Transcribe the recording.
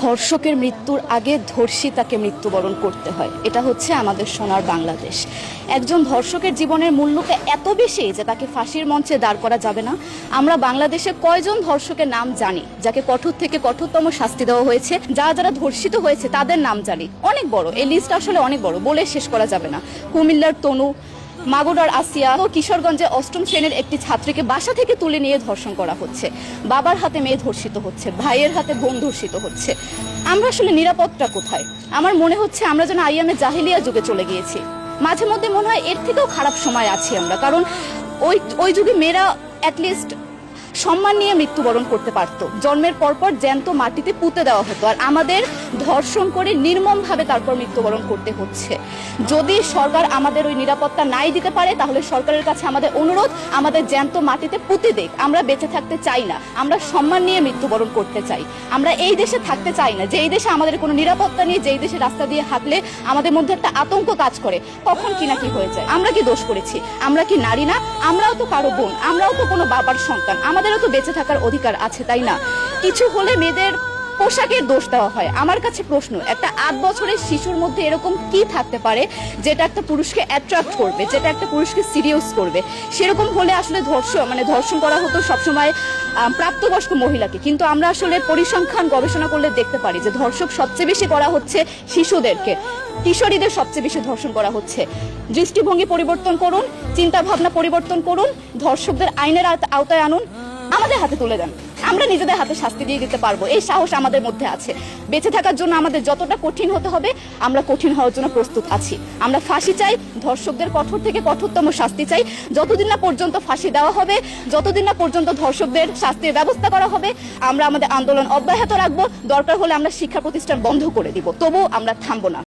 ধর্ষকের মৃত্যুর আগে ধর্ষিতাকে মৃত্যুবরণ করতে হয়। এটা হচ্ছে আমাদের সোনার বাংলাদেশ। একজন ধর্ষকের জীবনের মূল্যটা এত বেশি যে তাকে ফাঁসির মঞ্চে দাঁড় করা যাবে না। আমরা বাংলাদেশে কয়জন ধর্ষকের নাম জানি যাকে কঠোর থেকে কঠোরতম শাস্তি দেওয়া হয়েছে, যারা ধর্ষিত হয়েছে তাদের নাম জানি, অনেক বড়। এই লিস্ট আসলে অনেক বড়, বলে শেষ করা যাবে না। কুমিল্লার তনু, মাগুরার আসিয়া ও কিশোরগঞ্জে অষ্টম শ্রেণীর একটি ছাত্রীকে বাসা থেকে তুলে নিয়ে ধর্ষণ করা হচ্ছে। বাবার হাতে মেয়ে ধর্ষিত হচ্ছে, ভাইয়ের হাতে বোন ধর্ষিত হচ্ছে। আমরা আসলে নিরাপত্তা কোথায়? আমার মনে হচ্ছে আমরা যেন আইয়ামে জাহিলিয়া যুগে চলে গিয়েছি। মাঝে মধ্যে মনে হয় এর থেকেও খারাপ সময় আছি আমরা, কারণ ওই যুগে মেয়েরা অ্যাটলিস্ট সম্মান নিয়ে মৃত্যুবরণ করতে পারতো। জন্মের পরপর জ্যান্ত মাটিতে পুঁতে দেওয়া হতো, আর আমাদের ধর্ষণ করে নির্মমভাবে তারপর মৃত্যুবরণ করতে হচ্ছে। যদি সরকার আমাদের ওই নিরাপত্তা নাই দিতে পারে, তাহলে সরকারের কাছে আমাদের অনুরোধ, আমাদের জ্যান্ত মাটিতে পুঁতে দেখ। আমরা বেঁচে থাকতে চাই না, আমরা সম্মান নিয়ে মৃত্যুবরণ করতে চাই। আমরা এই দেশে থাকতে চাই না যে এই দেশে আমাদের কোনো নিরাপত্তা নেই, যে এই দেশে রাস্তা দিয়ে হাঁটলে আমাদের মধ্যে একটা আতঙ্ক কাজ করে, কখন কি না কি হয়ে যায়। আমরা কি দোষ করেছি? আমরা কি নারী না? আমরাও তো কারো বোন, আমরাও তো কোনো বাবার সন্তান, আমাদেরও তো বেঁচে থাকার অধিকার আছে, তাই না? কিছু হলে মেয়েদের পোশাকের দোষ দেওয়া হয়। আমার কাছে প্রশ্ন, একটা 8 বছরের শিশুর মধ্যে এরকম কি থাকতে পারে যেটা একটা পুরুষকে অ্যাট্রাক্ট করবে, যেটা একটা পুরুষকে সিরিয়াস করবে? সেরকম হলে আসলে ধর্ষণ করা হতো সবসময় প্রাপ্তবয়স্ক মহিলাকে। কিন্তু আমরা আসলে পরিসংখ্যান গবেষণা করলে দেখতে পারি যে ধর্ষক সবচেয়ে বেশি করা হচ্ছে শিশুদেরকে, কিশোরীদের সবচেয়ে বেশি ধর্ষণ করা হচ্ছে। দৃষ্টিভঙ্গি পরিবর্তন করুন, চিন্তা ভাবনা পরিবর্তন করুন, ধর্ষকদের আইনের আওতায় আনুন, আমাদের হাতে তুলে দেন। আমরা নিজেদের হাতে শাস্তি দিয়ে দিতে পারবো, এই সাহস আমাদের মধ্যে আছে। বেঁচে থাকার জন্য আমাদের যতটা কঠিন হতে হবে, আমরা কঠিন হওয়ার জন্য প্রস্তুত আছি। আমরা ফাঁসি চাই, ধর্ষকদের কঠোর থেকে কঠোরতম শাস্তি চাই। যতদিন না পর্যন্ত ফাঁসি দেওয়া হবে, যতদিন না পর্যন্ত ধর্ষকদের শাস্তির ব্যবস্থা করা হবে, আমরা আমাদের আন্দোলন অব্যাহত রাখবো। দরকার হলে আমরা শিক্ষা প্রতিষ্ঠান বন্ধ করে দিব, তবুও আমরা থামবো না।